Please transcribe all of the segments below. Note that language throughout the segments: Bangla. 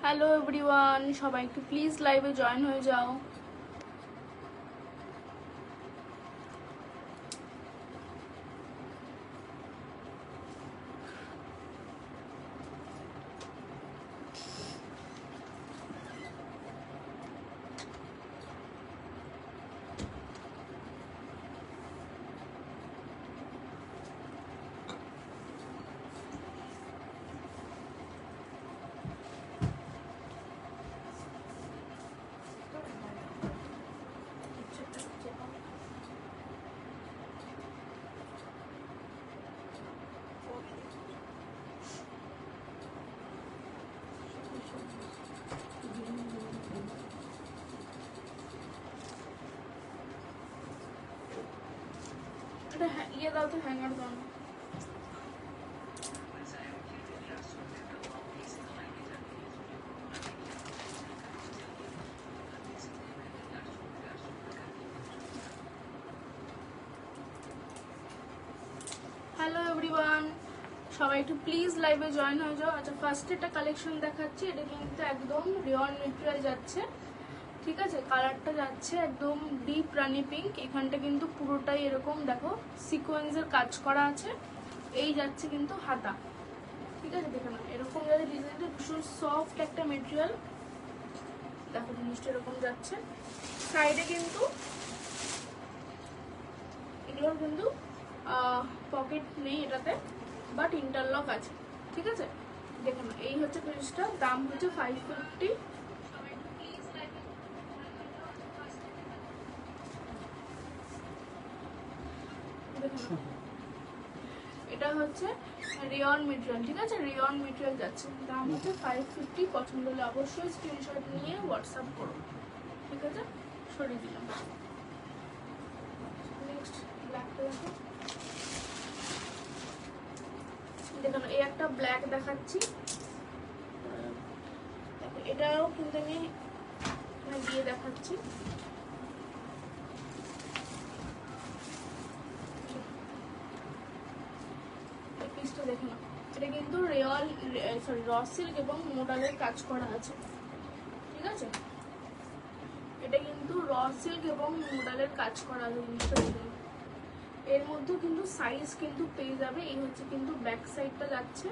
হ্যালো এভরিওয়ান, সবাই একটু প্লিজ লাইভে জয়েন হয়ে যাও। ইয়ে দাও তো, হ্যাঙ্গার দাও না। হ্যালো এভরিওয়ান, সবাই একটু প্লিজ লাইভে জয়েন হয়ে যাও। আচ্ছা, ফার্স্টে একটা কালেকশন দেখাচ্ছি। এটা কিন্তু একদম রিয়ন মেটেরিয়াল যাচ্ছে, ঠিক আছে। কালারটা যাচ্ছে একদম ডিপ রানি পিঙ্ক। এখানটা কিন্তু পুরোটাই এরকম দেখো সিকোয়েন্সের কাজ করা আছে। এই যাচ্ছে কিন্তু হাতা, ঠিক আছে। দেখো না, এরকম যাচ্ছে ডিজাইনটা ভীষণ সফট একটা মেটেরিয়াল। দেখো জিনিসটা এরকম যাচ্ছে। সাইডে কিন্তু এগুলোর কিন্তু পকেট নেই এটাতে, বাট ইন্টারলক আছে, ঠিক আছে। দেখো না, এই হচ্ছে জিনিসটা, দাম হচ্ছে 550। এটা হচ্ছে রিয়ন মেটেরিয়াল, ঠিক আছে। রিয়ন মেটেরিয়াল যাচ্ছে, দাম হচ্ছে 550। পছন্দ হলে অবশ্যই স্ক্রিনশট নিয়ে হোয়াটসঅ্যাপ করো, ঠিক আছে। সরিয়ে দিলাম। নেক্সট ব্ল্যাকটা দেখো। দেখুন, এই একটা ব্ল্যাক দেখাচ্ছি। এটাও কিন্তু আমি দিয়ে দেখাচ্ছি। পিসটা দেখুন, এটা কিন্তু র সিল্ক এবং মোডালের কাজ করা আছে, ঠিক আছে। এটা কিন্তু র সিল্ক এবং মোডালের কাজ করা আছে জিনিসটা দেখুন। এর মধ্যে কিন্তু সাইজ কিন্তু পেয়ে যাবে। এই হচ্ছে কিন্তু ব্যাক সাইডটা যাচ্ছে,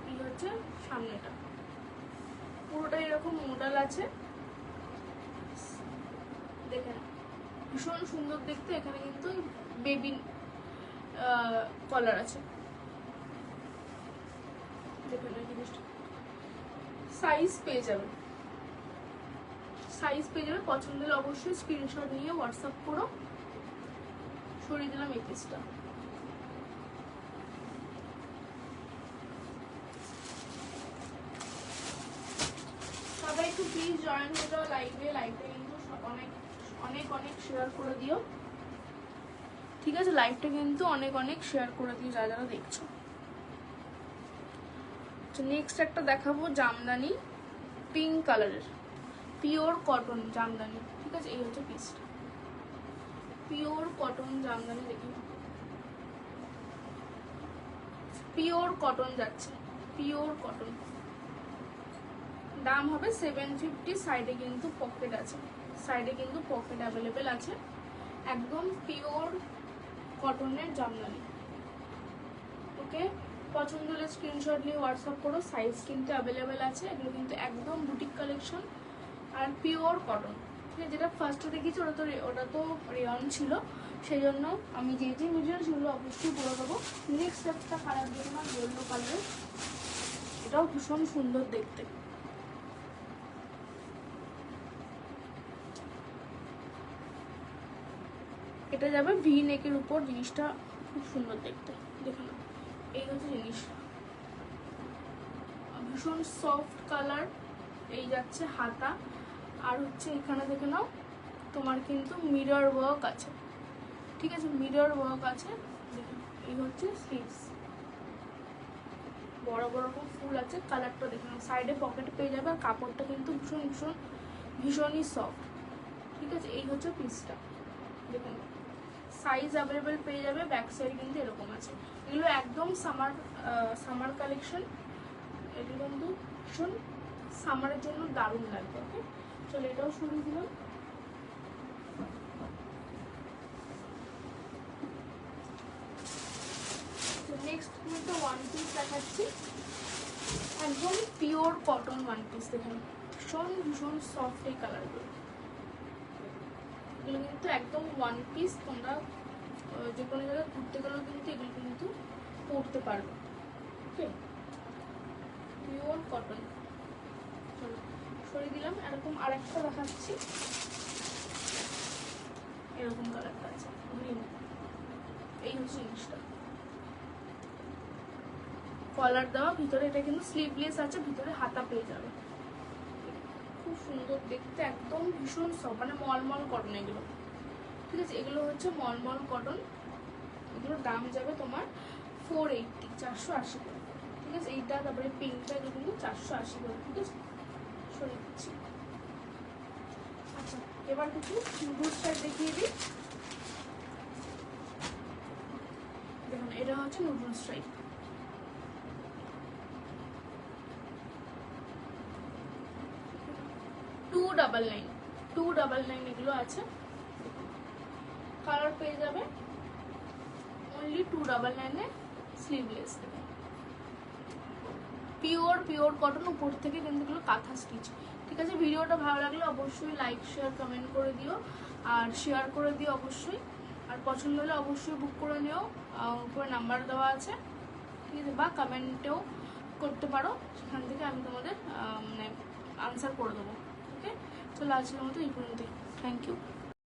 এই হচ্ছে সামনেটা, পুরোটা এরকম মোডাল আছে। দেখেন ভীষণ সুন্দর দেখতে। এখানে কিন্তু বেবি কলার আছে, দেখুন এই জিনিসটা। সাইজ পেয়ে যাবে, সাইজ পেয়ে যাবে। পছন্দ হলে অবশ্যই স্ক্রিনশট নিয়ে হোয়াটসঅ্যাপ করো। সরিয়ে দিলাম এই পিসটা। সবাই একটু প্লিজ জয়েন হয়ে যাও লাইভে। লাইভটা কিন্তু অনেক অনেক অনেক শেয়ার করে দিও, ঠিক আছে। লাইভটা কিন্তু অনেক অনেক শেয়ার করে দিও যারা যারা দেখছো। নেক্সট একটা দেখাবো জামদানি পিঙ্ক কালারের, পিওর কটন জামদানি, ঠিক আছে। এই হচ্ছে পিসটা, পিওর কটন জামদানি। দেখি, পিওর কটন যাচ্ছে, পিওর কটন। দাম হবে 750। সাইডে কিন্তু পকেট আছে, সাইডে কিন্তু পকেট অ্যাভেলেবেল আছে। একদম পিওর কটনের জামদানি, ওকে। পছন্দ হলে স্ক্রিনশট নিয়ে হোয়াটসঅ্যাপ করো। সাইজ কিন্তু অ্যাভেলেবেল আছে। এগুলো কিন্তু একদম বুটিক কালেকশন আর পিওর কটন, ঠিক আছে। যেটা ফার্স্টে দেখেছি ওটা তো রেয়ন ছিল, সেই জন্য আমি যে যে মেটেরিয়াল সেগুলো অবশ্যই বলে দেবো। নেক্সট একটা কালার দেখুন, ইয়েলো কালারের। এটাও ভীষণ সুন্দর দেখতে। এটা যাবে ভি নেকের উপর, জিনিসটা খুব সুন্দর দেখতে। দেখুন এই হচ্ছে জিনিস, ভীষণ সফট কালার। এই যাচ্ছে হাতা, আর হচ্ছে এখানে দেখে নাও তোমার কিন্তু মিরর ওয়ার্ক আছে, ঠিক আছে। মিরর ওয়ার্ক আছে। দেখুন এই হচ্ছে স্লিভস, বড় বড় ফুল আছে। কালারটা দেখুন, সাইডে পকেট পেয়ে যাবে। আর কাপড়টা কিন্তু ভীষণ ভীষণ ভীষণই সফট, ঠিক আছে। এই হচ্ছে পিসটা, দেখুন সাইজ অ্যাভেলেবেল পেয়ে যাবে। ব্যাক সাইড কিন্তু এরকম আছে। এগুলো একদম সামার কালেকশন। এগুলো কিন্তু ভীষণ সামারের জন্য দারুণ লাগবে। ওকে, চলো এটাও সরিয়ে দিলাম। নেক্সট আমি একটা ওয়ান পিস দেখাচ্ছি, একদম পিওর কটন ওয়ান পিস। দেখুন ভীষণ ভীষণ সফট এই কালারগুলো, এগুলো কিন্তু একদম ওয়ান পিস। তোমরা যে কোনো জায়গায় ঘুরতে গেলেও কিন্তু এগুলো কিন্তু পরতে পারবে। ওকে, পিওর কটন। চলো সরিয়ে দিলাম। এরকম আরেকটা দেখাচ্ছি, এরকম কালারটা আছে গ্রিন। এই হচ্ছে জিনিসটা, কলার দেওয়া, ভিতরে এটা কিন্তু স্লিভলেস আছে, ভিতরে হাতা পেয়ে যাবে। খুব সুন্দর দেখতে, একদম ভীষণ সফট, মানে মলমল কটন এগুলো। ঠিক আছে, এগুলো হচ্ছে মলমল কটন। এগুলোর দাম যাবে তোমার 480, 480 করে। ঠিক আছে, এইটা তারপরে পিঙ্কটা এগুলো কিন্তু 480 করে। ঠিক আছে, সরিয়ে দিচ্ছি। আচ্ছা, এবার কিছু নুডলস টাইপ দেখিয়ে দিই। দেখুন এটা হচ্ছে নুডলস টাইপ, 299 এগুলো আছে। কালার পেয়ে যাবে অনলি 299 এ, স্লিভলেস। পিওর পিওর কটন, উপর থেকে কিন্তু এগুলো কাঁথা স্টিচ। ঠিক আছে, ভিডিওটা ভালো লাগলে অবশ্যই লাইক শেয়ার কমেন্ট করে দিও, আর শেয়ার করে দিও অবশ্যই। আর পছন্দ হলে অবশ্যই বুক করে নিও, উপরে নাম্বার দেওয়া আছে। ঠিক আছে, বা কমেন্টেও করতে পারো, সেখান থেকে আমি তোমাদের মানে আনসার করে দেবো। ওকে, চলো আজকের মতো এই পর্যন্তই। Thank you.